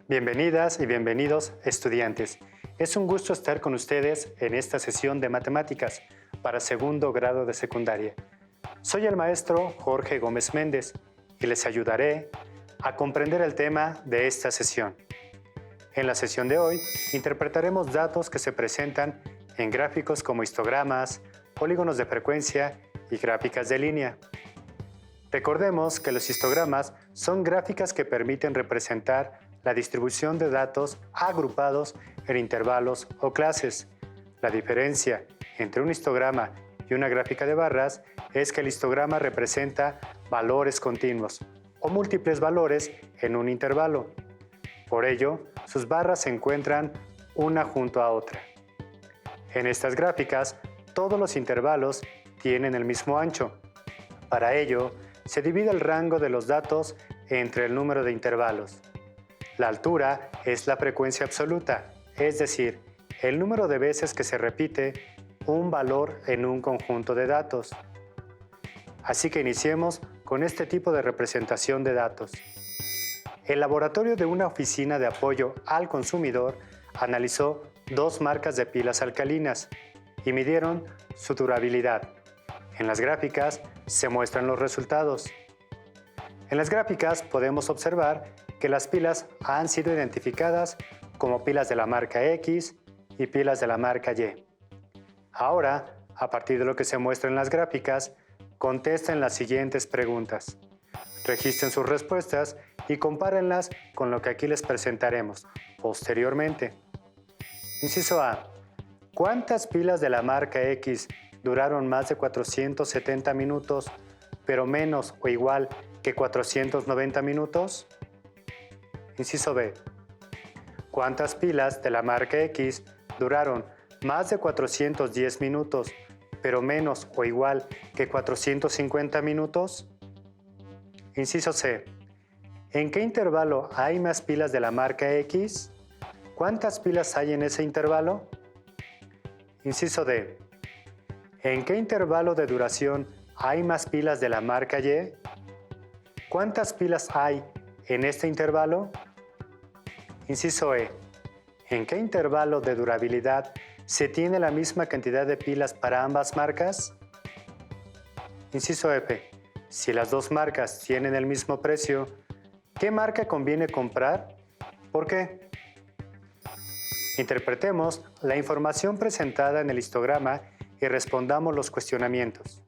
Bienvenidas y bienvenidos, estudiantes. Es un gusto estar con ustedes en esta sesión de matemáticas para segundo grado de secundaria. Soy el maestro Jorge Gómez Méndez y les ayudaré a comprender el tema de esta sesión. En la sesión de hoy interpretaremos datos que se presentan en gráficos como histogramas, polígonos de frecuencia y gráficas de línea. Recordemos que los histogramas son gráficas que permiten representar la distribución de datos agrupados en intervalos o clases. La diferencia entre un histograma y una gráfica de barras es que el histograma representa valores continuos o múltiples valores en un intervalo. Por ello, sus barras se encuentran una junto a otra. En estas gráficas, todos los intervalos tienen el mismo ancho. Para ello, se divide el rango de los datos entre el número de intervalos. La altura es la frecuencia absoluta, es decir, el número de veces que se repite un valor en un conjunto de datos. Así que iniciemos con este tipo de representación de datos. El laboratorio de una oficina de apoyo al consumidor analizó dos marcas de pilas alcalinas y midieron su durabilidad. En las gráficas se muestran los resultados. En las gráficas podemos observar que las pilas han sido identificadas como pilas de la marca X y pilas de la marca Y. Ahora, a partir de lo que se muestra en las gráficas, contesten las siguientes preguntas. Registren sus respuestas y compárenlas con lo que aquí les presentaremos posteriormente. Inciso A. ¿Cuántas pilas de la marca X duraron más de 470 minutos, pero menos o igual que 490 minutos? Inciso B. ¿Cuántas pilas de la marca X duraron más de 410 minutos, pero menos o igual que 450 minutos? Inciso C. ¿En qué intervalo hay más pilas de la marca X? ¿Cuántas pilas hay en ese intervalo? Inciso D. ¿En qué intervalo de duración hay más pilas de la marca Y? ¿Cuántas pilas hay en este intervalo? Inciso E. ¿En qué intervalo de durabilidad se tiene la misma cantidad de pilas para ambas marcas? Inciso F. Si las dos marcas tienen el mismo precio, ¿qué marca conviene comprar? ¿Por qué? Interpretemos la información presentada en el histograma y respondamos los cuestionamientos.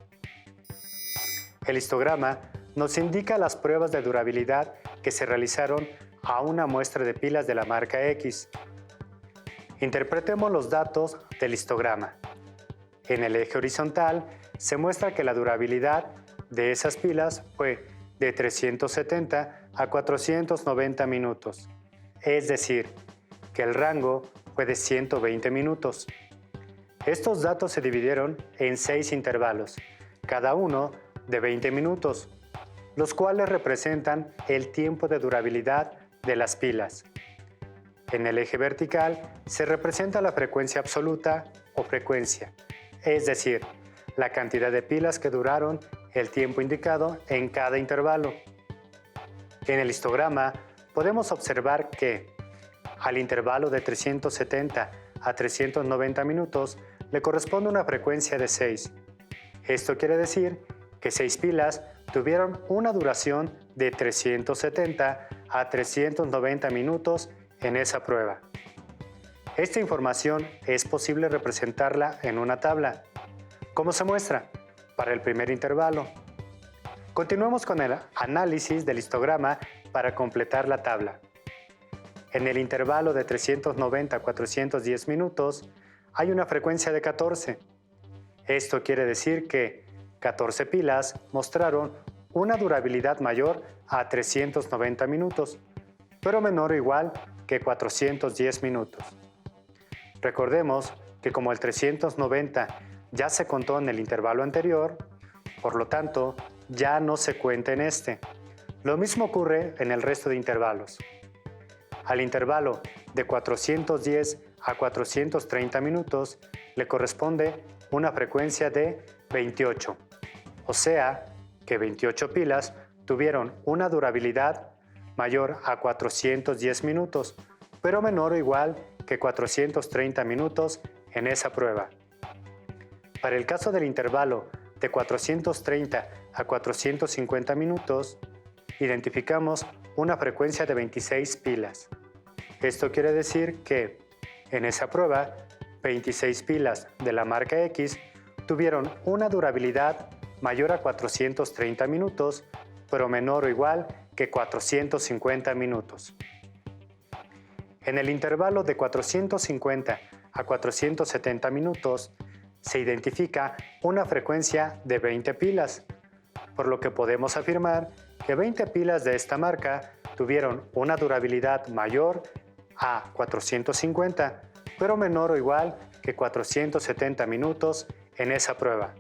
El histograma nos indica las pruebas de durabilidad que se realizaron a una muestra de pilas de la marca X. Interpretemos los datos del histograma. En el eje horizontal se muestra que la durabilidad de esas pilas fue de 370 a 490 minutos, es decir, que el rango fue de 120 minutos. Estos datos se dividieron en 6 intervalos, cada uno de 20 minutos, los cuales representan el tiempo de durabilidad de las pilas. En el eje vertical se representa la frecuencia absoluta o frecuencia, es decir, la cantidad de pilas que duraron el tiempo indicado en cada intervalo. En el histograma podemos observar que al intervalo de 370 a 390 minutos le corresponde una frecuencia de 6. Esto quiere decir que 6 pilas tuvieron una duración de 370 a 390 minutos en esa prueba. Esta información es posible representarla en una tabla, como se muestra para el primer intervalo. Continuemos con el análisis del histograma para completar la tabla. En el intervalo de 390 a 410 minutos hay una frecuencia de 14. Esto quiere decir que 14 pilas mostraron una durabilidad mayor a 390 minutos, pero menor o igual que 410 minutos. Recordemos que como el 390 ya se contó en el intervalo anterior, por lo tanto, ya no se cuenta en este. Lo mismo ocurre en el resto de intervalos. Al intervalo de 410 a 430 minutos le corresponde una frecuencia de 28, o sea que 28 pilas tuvieron una durabilidad mayor a 410 minutos, pero menor o igual que 430 minutos en esa prueba. Para el caso del intervalo de 430 a 450 minutos, identificamos una frecuencia de 26 pilas. Esto quiere decir que, en esa prueba, 26 pilas de la marca X tuvieron una durabilidad mayor a 430 minutos, pero menor o igual que 450 minutos. En el intervalo de 450 a 470 minutos, se identifica una frecuencia de 20 pilas, por lo que podemos afirmar que 20 pilas de esta marca tuvieron una durabilidad mayor a 450, pero menor o igual que 470 minutos en esa prueba.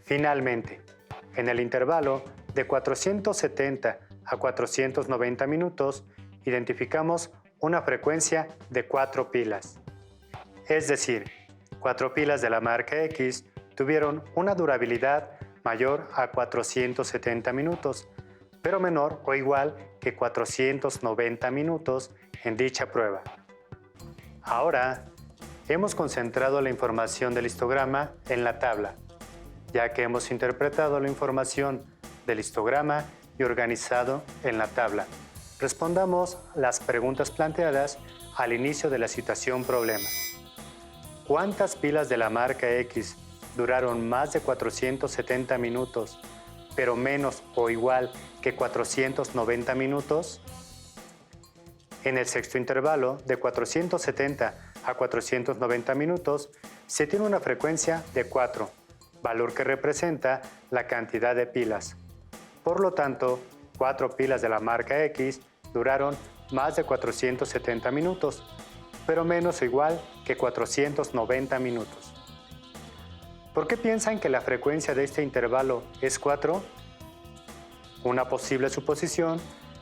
Finalmente, en el intervalo de 470 a 490 minutos, identificamos una frecuencia de 4 pilas. Es decir, 4 pilas de la marca X tuvieron una durabilidad mayor a 470 minutos, pero menor o igual que 490 minutos en dicha prueba. Ahora, hemos concentrado la información del histograma en la tabla, ya que hemos interpretado la información del histograma y organizado en la tabla. Respondamos las preguntas planteadas al inicio de la situación problema. ¿Cuántas pilas de la marca X duraron más de 470 minutos, pero menos o igual que 490 minutos? En el sexto intervalo, de 470 a 490 minutos, se tiene una frecuencia de 4, valor que representa la cantidad de pilas. Por lo tanto, 4 pilas de la marca X duraron más de 470 minutos, pero menos o igual que 490 minutos. ¿Por qué piensan que la frecuencia de este intervalo es 4? Una posible suposición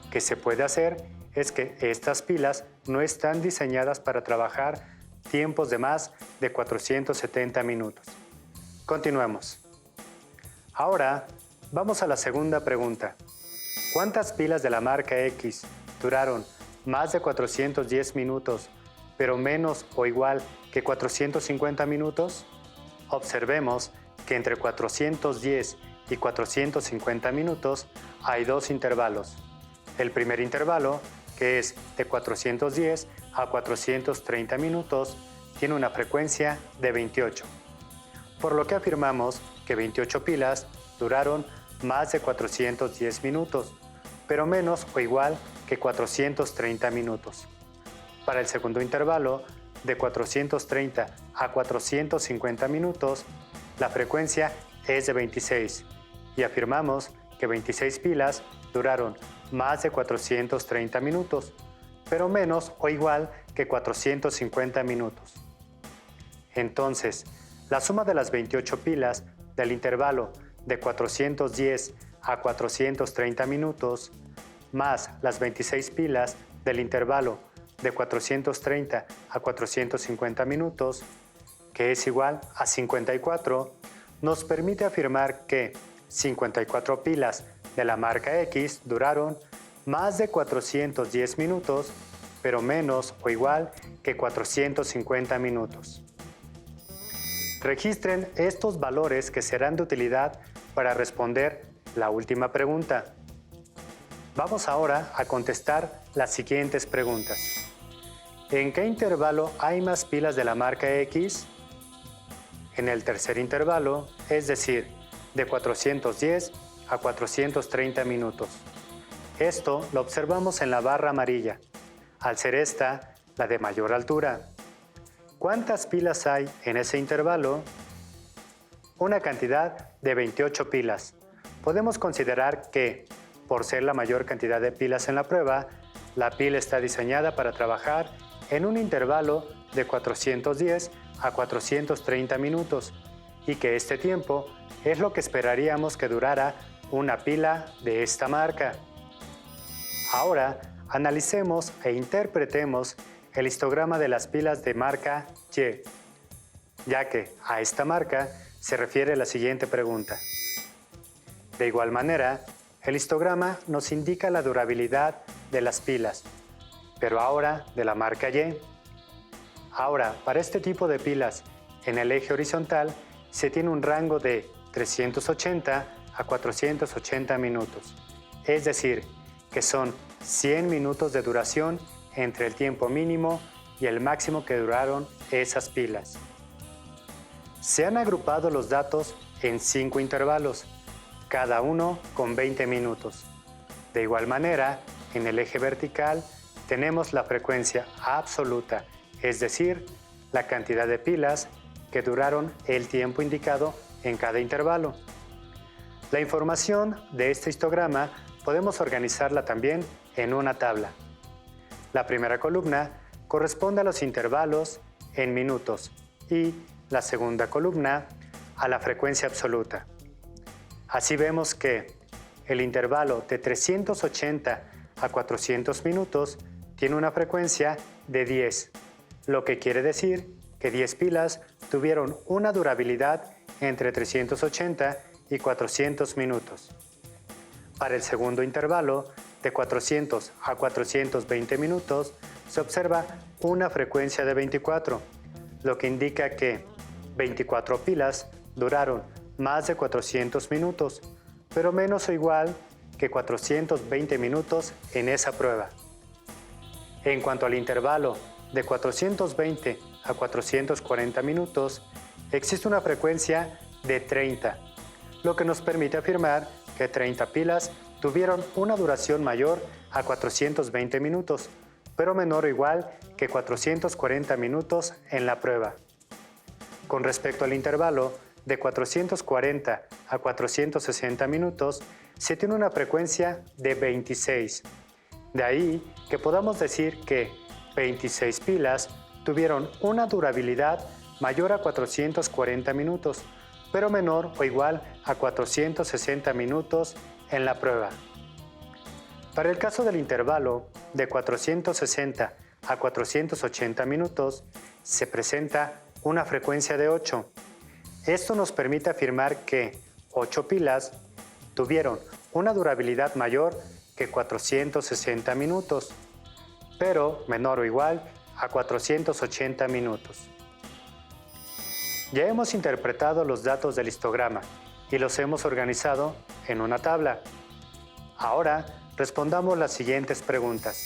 que se puede hacer es que estas pilas no están diseñadas para trabajar tiempos de más de 470 minutos. Continuemos. Ahora, vamos a la segunda pregunta. ¿Cuántas pilas de la marca X duraron más de 410 minutos, pero menos o igual que 450 minutos? Observemos que entre 410 y 450 minutos hay dos intervalos. El primer intervalo, que es de 410 a 430 minutos, tiene una frecuencia de 28, por lo que afirmamos que 28 pilas duraron más de 410 minutos, pero menos o igual que 430 minutos. Para el segundo intervalo, de 430 a 450 minutos, la frecuencia es de 26 y afirmamos que 26 pilas duraron más de 430 minutos, pero menos o igual que 450 minutos. Entonces, la suma de las 28 pilas del intervalo de 410 a 430 minutos más las 26 pilas del intervalo de 430 a 450 minutos, que es igual a 54, nos permite afirmar que 54 pilas de la marca X duraron más de 410 minutos, pero menos o igual que 450 minutos. Registren estos valores que serán de utilidad para responder la última pregunta. Vamos ahora a contestar las siguientes preguntas. ¿En qué intervalo hay más pilas de la marca X? En el tercer intervalo, es decir, de 410 a 430 minutos. Esto lo observamos en la barra amarilla, al ser esta la de mayor altura. ¿Cuántas pilas hay en ese intervalo? Una cantidad de 28 pilas. Podemos considerar que, por ser la mayor cantidad de pilas en la prueba, la pila está diseñada para trabajar en un intervalo de 410 a 430 minutos y que este tiempo es lo que esperaríamos que durara una pila de esta marca. Ahora analicemos e interpretemos el histograma de las pilas de marca Y, ya que a esta marca se refiere la siguiente pregunta. De igual manera, El histograma nos indica la durabilidad de las pilas, pero ahora de la marca Y. Ahora, para este tipo de pilas, en el eje horizontal se tiene un rango de 380 a 480 minutos, es decir, que son 100 minutos de duración entre el tiempo mínimo y el máximo que duraron esas pilas. Se han agrupado los datos en 5 intervalos, cada uno con 20 minutos. De igual manera, en el eje vertical tenemos la frecuencia absoluta, es decir, la cantidad de pilas que duraron el tiempo indicado en cada intervalo. La información de este histograma podemos organizarla también en una tabla. La primera columna corresponde a los intervalos en minutos y la segunda columna a la frecuencia absoluta. Así vemos que el intervalo de 380 a 400 minutos tiene una frecuencia de 10, lo que quiere decir que 10 pilas tuvieron una durabilidad entre 380 y 400 minutos. Para el segundo intervalo, de 400 a 420 minutos, se observa una frecuencia de 24, lo que indica que 24 pilas duraron más de 400 minutos, pero menos o igual que 420 minutos en esa prueba. En cuanto al intervalo de 420 a 440 minutos, existe una frecuencia de 30, lo que nos permite afirmar que 30 pilas tuvieron una duración mayor a 420 minutos, pero menor o igual que 440 minutos en la prueba. Con respecto al intervalo de 440 a 460 minutos, se tiene una frecuencia de 26. De ahí que podamos decir que 26 pilas tuvieron una durabilidad mayor a 440 minutos, pero menor o igual a 460 minutos en la prueba. Para el caso del intervalo de 460 a 480 minutos, se presenta una frecuencia de 8. Esto nos permite afirmar que 8 pilas tuvieron una durabilidad mayor que 460 minutos, pero menor o igual a 480 minutos. Ya hemos interpretado los datos del histograma y los hemos organizado en una tabla. Ahora respondamos las siguientes preguntas.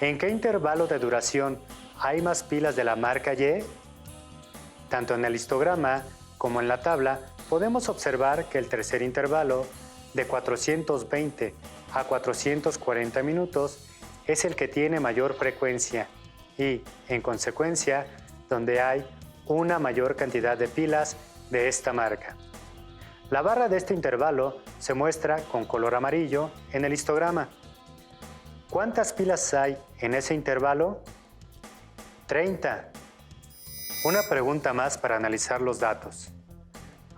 ¿En qué intervalo de duración hay más pilas de la marca Y? Tanto en el histograma como en la tabla podemos observar que el tercer intervalo, de 420 a 440 minutos, es el que tiene mayor frecuencia y, en consecuencia, donde hay una mayor cantidad de pilas de esta marca. La barra de este intervalo se muestra con color amarillo en el histograma. ¿Cuántas pilas hay en ese intervalo? 30. Una pregunta más para analizar los datos.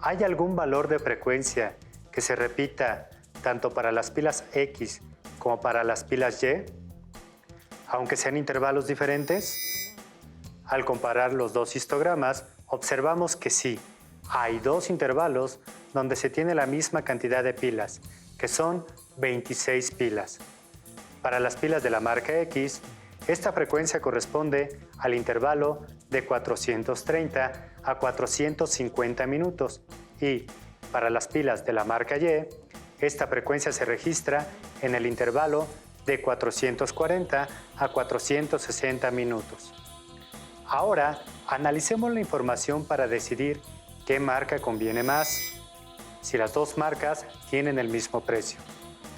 ¿Hay algún valor de frecuencia que se repita tanto para las pilas X como para las pilas Y, aunque sean intervalos diferentes? Al comparar los dos histogramas, observamos que sí, hay dos intervalos donde se tiene la misma cantidad de pilas, que son 26 pilas. Para las pilas de la marca X, esta frecuencia corresponde al intervalo de 430 a 450 minutos y para las pilas de la marca Y, esta frecuencia se registra en el intervalo de 440 a 460 minutos. Ahora, analicemos la información para decidir qué marca conviene más. Si las dos marcas tienen el mismo precio,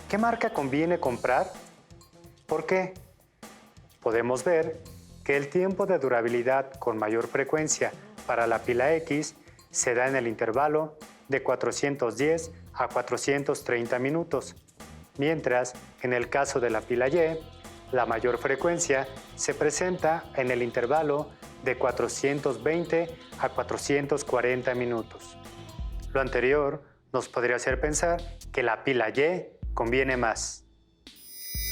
¿qué marca conviene comprar? ¿Por qué? Podemos ver que el tiempo de durabilidad con mayor frecuencia para la pila X se da en el intervalo de 410 a 430 minutos, mientras que en el caso de la pila Y, la mayor frecuencia se presenta en el intervalo de 420 a 440 minutos. Lo anterior nos podría hacer pensar que la pila Y conviene más.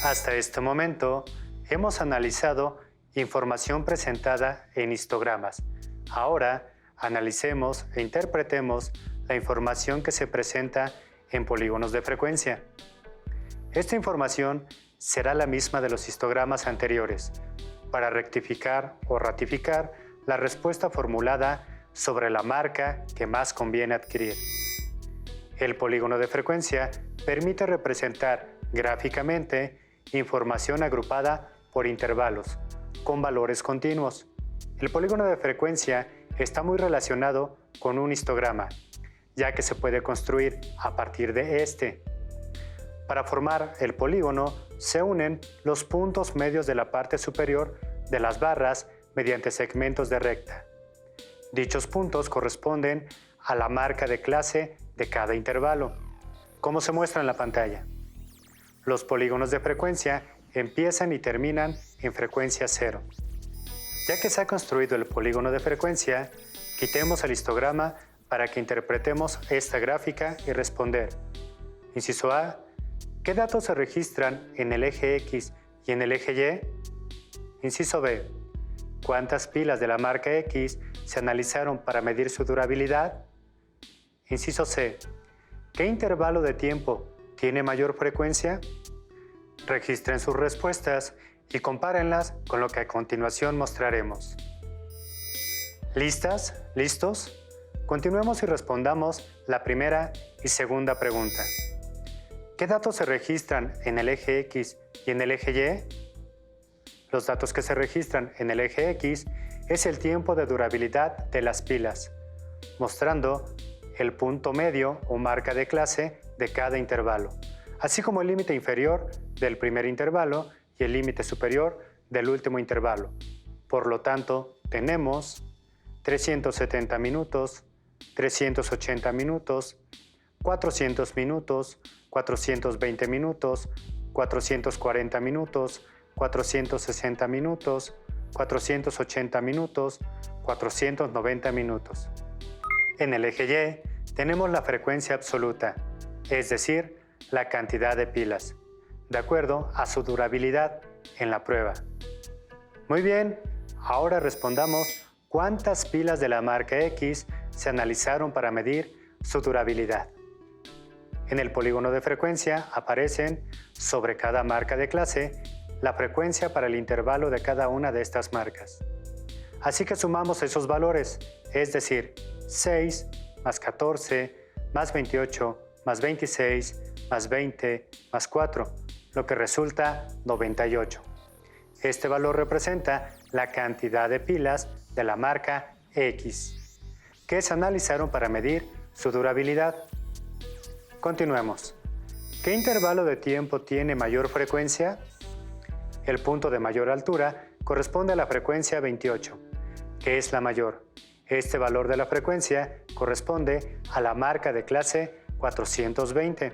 Hasta este momento, hemos analizado información presentada en histogramas. Ahora, analicemos e interpretemos la información que se presenta en polígonos de frecuencia. Esta información será la misma de los histogramas anteriores, para rectificar o ratificar la respuesta formulada sobre la marca que más conviene adquirir. El polígono de frecuencia permite representar gráficamente información agrupada por intervalos, con valores continuos. El polígono de frecuencia está muy relacionado con un histograma, ya que se puede construir a partir de este. Para formar el polígono, se unen los puntos medios de la parte superior de las barras mediante segmentos de recta. Dichos puntos corresponden a la marca de clase de cada intervalo, como se muestra en la pantalla. Los polígonos de frecuencia empiezan y terminan en frecuencia cero. Ya que se ha construido el polígono de frecuencia, quitemos el histograma para que interpretemos esta gráfica y responder. Inciso A. ¿Qué datos se registran en el eje X y en el eje Y? Inciso B. ¿Cuántas pilas de la marca X se analizaron para medir su durabilidad? Inciso C. ¿Qué intervalo de tiempo tiene mayor frecuencia? Registren sus respuestas y compárenlas con lo que a continuación mostraremos. ¿Listas? ¿Listos? Continuemos y respondamos la primera y segunda pregunta. ¿Qué datos se registran en el eje X y en el eje Y? Los datos que se registran en el eje X es el tiempo de durabilidad de las pilas, mostrando el punto medio o marca de clase de cada intervalo, así como el límite inferior del primer intervalo y el límite superior del último intervalo. Por lo tanto, tenemos 370 minutos, 380 minutos, 400 minutos, 420 minutos, 440 minutos, 460 minutos, 480 minutos, 490 minutos. En el eje Y tenemos la frecuencia absoluta, es decir, la cantidad de pilas, de acuerdo a su durabilidad en la prueba. Muy bien, ahora respondamos cuántas pilas de la marca X se analizaron para medir su durabilidad. En el polígono de frecuencia aparecen, sobre cada marca de clase, la frecuencia para el intervalo de cada una de estas marcas. Así que sumamos esos valores, es decir, 6 más 14 más 28 más 26 más 20 más 4, lo que resulta 98. Este valor representa la cantidad de pilas de la marca X, que se analizaron para medir su durabilidad. Continuemos. ¿Qué intervalo de tiempo tiene mayor frecuencia? El punto de mayor altura corresponde a la frecuencia 28, que es la mayor. Este valor de la frecuencia corresponde a la marca de clase 420,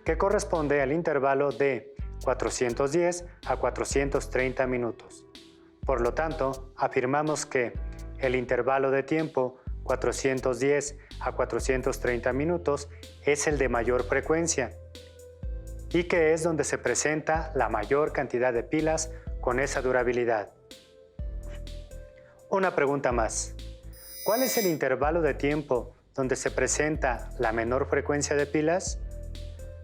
que corresponde al intervalo de 410 a 430 minutos. Por lo tanto, afirmamos que el intervalo de tiempo 410 a 430 minutos es el de mayor frecuencia y que es donde se presenta la mayor cantidad de pilas con esa durabilidad. Una pregunta más. ¿Cuál es el intervalo de tiempo donde se presenta la menor frecuencia de pilas?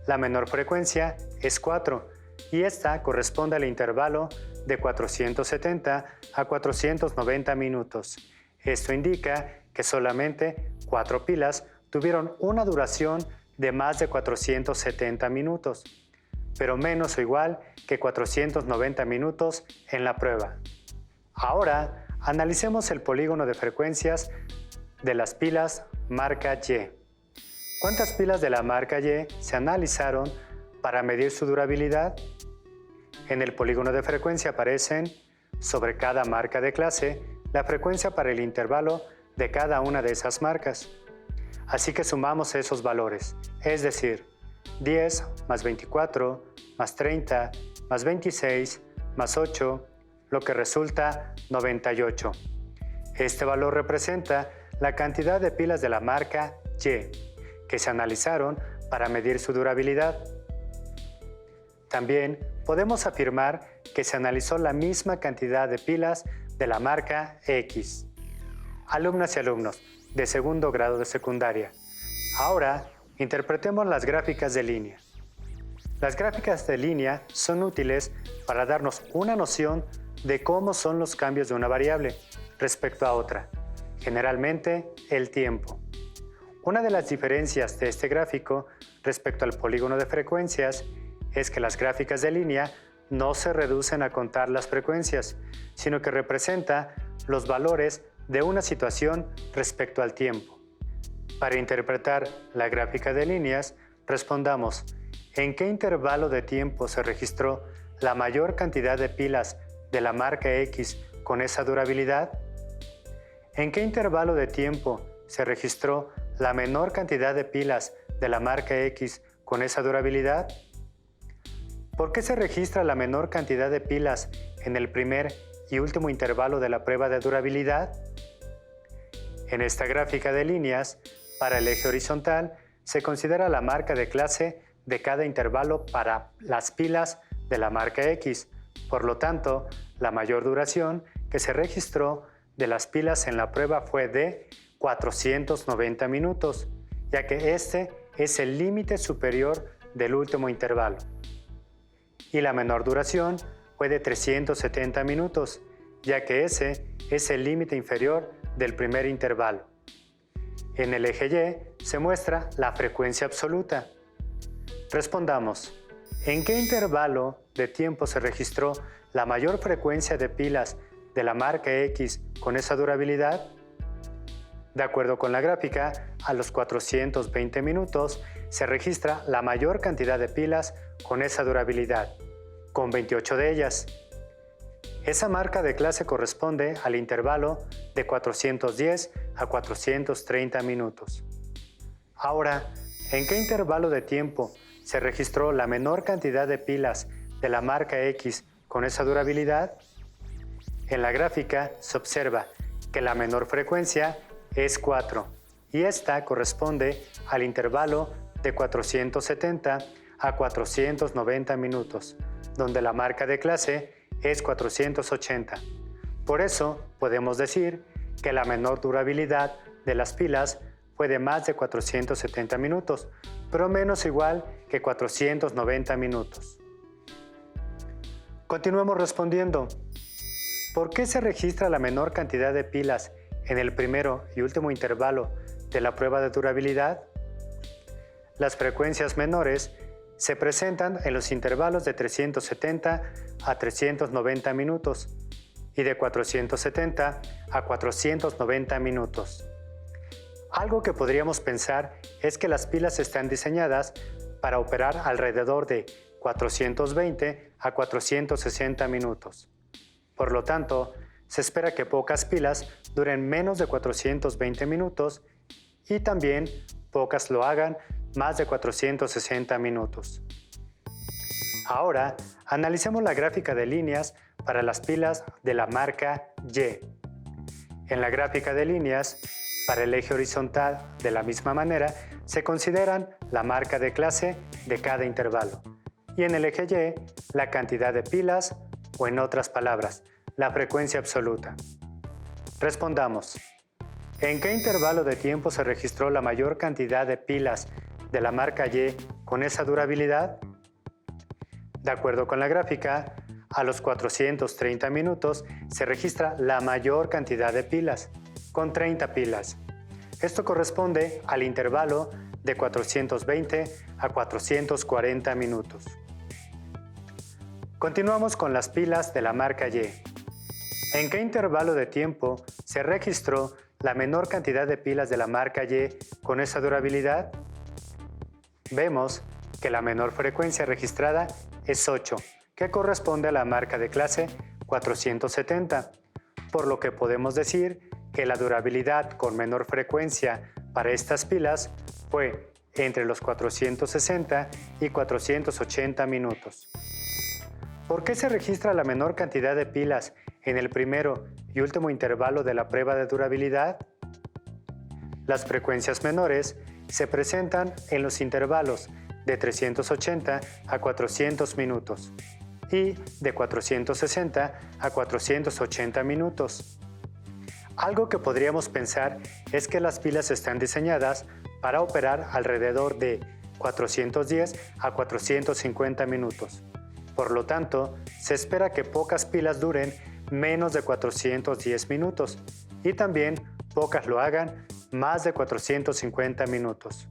La menor frecuencia es 4 y esta corresponde al intervalo de 470 a 490 minutos. Esto indica que solamente 4 pilas tuvieron una duración de más de 470 minutos, pero menos o igual que 490 minutos en la prueba. Ahora, analicemos el polígono de frecuencias de las pilas marca Y. ¿Cuántas pilas de la marca Y se analizaron para medir su durabilidad? En el polígono de frecuencia aparecen, sobre cada marca de clase, la frecuencia para el intervalo de cada una de esas marcas. Así que sumamos esos valores, es decir, 10 más 24 más 30 más 26 más 8, lo que resulta 98. Este valor representa la cantidad de pilas de la marca Y que se analizaron para medir su durabilidad. También podemos afirmar que se analizó la misma cantidad de pilas de la marca X. Alumnas y alumnos de segundo grado de secundaria, ahora Interpretemos las gráficas de línea. Las gráficas de línea son útiles para darnos una noción de cómo son los cambios de una variable respecto a otra, generalmente el tiempo. Una de las diferencias de este gráfico respecto al polígono de frecuencias es que las gráficas de línea no se reducen a contar las frecuencias, sino que representa los valores de una situación respecto al tiempo. Para interpretar la gráfica de líneas, respondamos: ¿en qué intervalo de tiempo se registró la mayor cantidad de pilas de la marca X con esa durabilidad? ¿En qué intervalo de tiempo se registró la menor cantidad de pilas de la marca X con esa durabilidad? ¿Por qué se registra la menor cantidad de pilas en el primer y último intervalo de la prueba de durabilidad? En esta gráfica de líneas, para el eje horizontal, se considera la marca de clase de cada intervalo para las pilas de la marca X. Por lo tanto, la mayor duración que se registró de las pilas en la prueba fue de 490 minutos, ya que este es el límite superior del último intervalo. Y la menor duración fue de 370 minutos, ya que ese es el límite inferior del primer intervalo. En el eje Y se muestra la frecuencia absoluta. Respondamos: ¿en qué intervalo de tiempo se registró la mayor frecuencia de pilas de la marca X con esa durabilidad? De acuerdo con la gráfica, a los 420 minutos se registra la mayor cantidad de pilas con esa durabilidad, con 28 de ellas. Esa marca de clase corresponde al intervalo de 410 a 430 minutos. Ahora, ¿en qué intervalo de tiempo se registró la menor cantidad de pilas de la marca X con esa durabilidad? En la gráfica se observa que la menor frecuencia es 4 y esta corresponde al intervalo de 470 a 490 minutos, donde la marca de clase es 480. Por eso podemos decir que la menor durabilidad de las pilas fue de más de 470 minutos, pero menos igual que 490 minutos. Continuemos respondiendo. ¿Por qué se registra la menor cantidad de pilas en el primero y último intervalo de la prueba de durabilidad? Las frecuencias menores se presentan en los intervalos de 370 a 390 minutos y de 470 a 490 minutos. Algo que podríamos pensar es que las pilas están diseñadas para operar alrededor de 420 a 460 minutos. Por lo tanto, se espera que pocas pilas duren menos de 420 minutos y también pocas lo hagan más de 460 minutos. Ahora, analicemos la gráfica de líneas para las pilas de la marca Y. En la gráfica de líneas, para el eje horizontal, de la misma manera, se consideran la marca de clase de cada intervalo. Y en el eje Y, la cantidad de pilas, o en otras palabras, la frecuencia absoluta. Respondamos: ¿en qué intervalo de tiempo se registró la mayor cantidad de pilas de la marca Y con esa durabilidad? De acuerdo con la gráfica, a los 430 minutos se registra la mayor cantidad de pilas, con 30 pilas. Esto corresponde al intervalo de 420 a 440 minutos. Continuamos con las pilas de la marca Y. ¿En qué intervalo de tiempo se registró la menor cantidad de pilas de la marca Y con esa durabilidad? Vemos que la menor frecuencia registrada es 8, que corresponde a la marca de clase 470, por lo que podemos decir que la durabilidad con menor frecuencia para estas pilas fue entre los 460 y 480 minutos. ¿Por qué se registra la menor cantidad de pilas en el primero y último intervalo de la prueba de durabilidad? Las frecuencias menores se presentan en los intervalos de 380 a 400 minutos y de 460 a 480 minutos. Algo que podríamos pensar es que las pilas están diseñadas para operar alrededor de 410 a 450 minutos. Por lo tanto, se espera que pocas pilas duren menos de 410 minutos y también pocas lo hagan más de 450 minutos.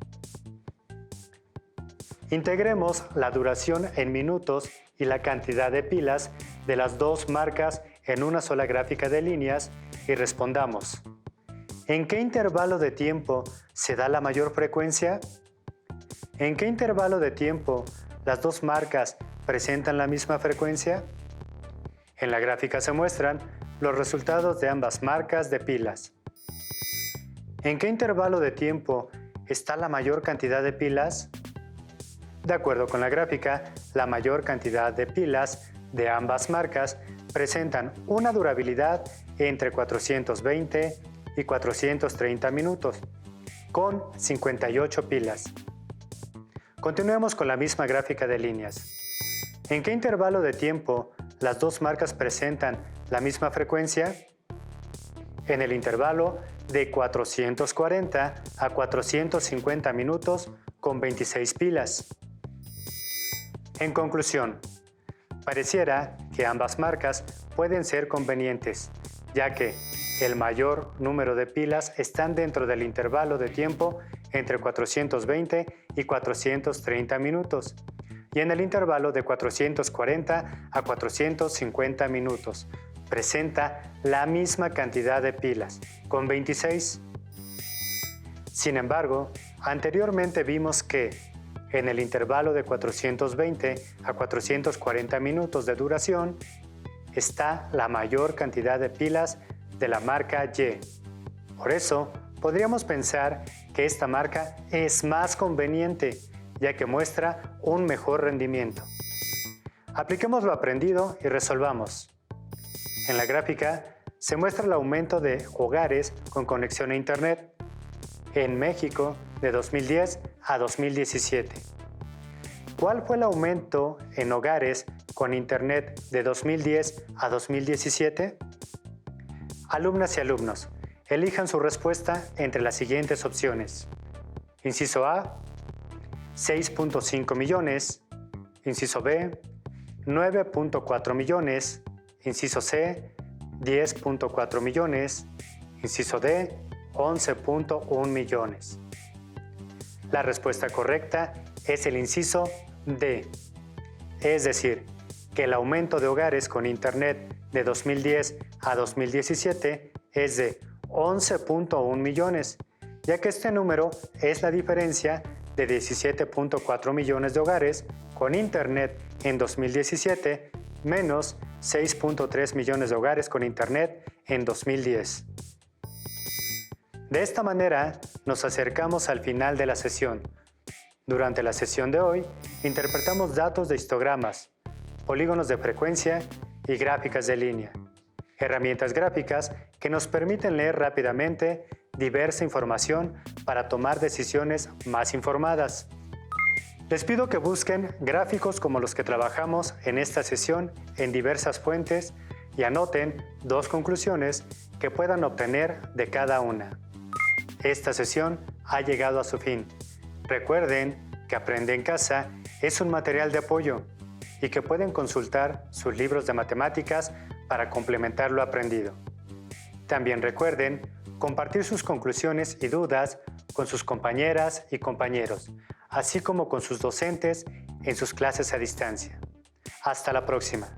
Integremos la duración en minutos y la cantidad de pilas de las dos marcas en una sola gráfica de líneas y respondamos: ¿en qué intervalo de tiempo se da la mayor frecuencia? ¿En qué intervalo de tiempo las dos marcas presentan la misma frecuencia? En la gráfica se muestran los resultados de ambas marcas de pilas. ¿En qué intervalo de tiempo está la mayor cantidad de pilas? De acuerdo con la gráfica, la mayor cantidad de pilas de ambas marcas presentan una durabilidad entre 420 y 430 minutos, con 58 pilas. Continuemos con la misma gráfica de líneas. ¿En qué intervalo de tiempo las dos marcas presentan la misma frecuencia? En el intervalo de 440 a 450 minutos con 26 pilas. En conclusión, pareciera que ambas marcas pueden ser convenientes, ya que el mayor número de pilas están dentro del intervalo de tiempo entre 420 y 430 minutos, y en el intervalo de 440 a 450 minutos presenta la misma cantidad de pilas, con 26. Sin embargo, anteriormente vimos que en el intervalo de 420 a 440 minutos de duración está la mayor cantidad de pilas de la marca Y. Por eso, podríamos pensar que esta marca es más conveniente, ya que muestra un mejor rendimiento. Apliquemos lo aprendido y resolvamos. En la gráfica se muestra el aumento de hogares con conexión a Internet en México de 2010 a 2017. ¿Cuál fue el aumento en hogares con Internet de 2010 a 2017? Alumnas y alumnos, elijan su respuesta entre las siguientes opciones. Inciso A, 6.5 millones. Inciso B, 9.4 millones. Inciso C, 10.4 millones. Inciso D, 11.1 millones. La respuesta correcta es el inciso D, es decir, que el aumento de hogares con Internet de 2010 a 2017 es de 11.1 millones, ya que este número es la diferencia de 17.4 millones de hogares con Internet en 2017 menos 6.3 millones de hogares con Internet en 2010. De esta manera, nos acercamos al final de la sesión. Durante la sesión de hoy, interpretamos datos de histogramas, polígonos de frecuencia y gráficas de línea, herramientas gráficas que nos permiten leer rápidamente diversa información para tomar decisiones más informadas. Les pido que busquen gráficos como los que trabajamos en esta sesión en diversas fuentes y anoten 2 conclusiones que puedan obtener de cada una. Esta sesión ha llegado a su fin. Recuerden que Aprende en Casa es un material de apoyo y que pueden consultar sus libros de matemáticas para complementar lo aprendido. También recuerden compartir sus conclusiones y dudas con sus compañeras y compañeros, así como con sus docentes en sus clases a distancia. Hasta la próxima.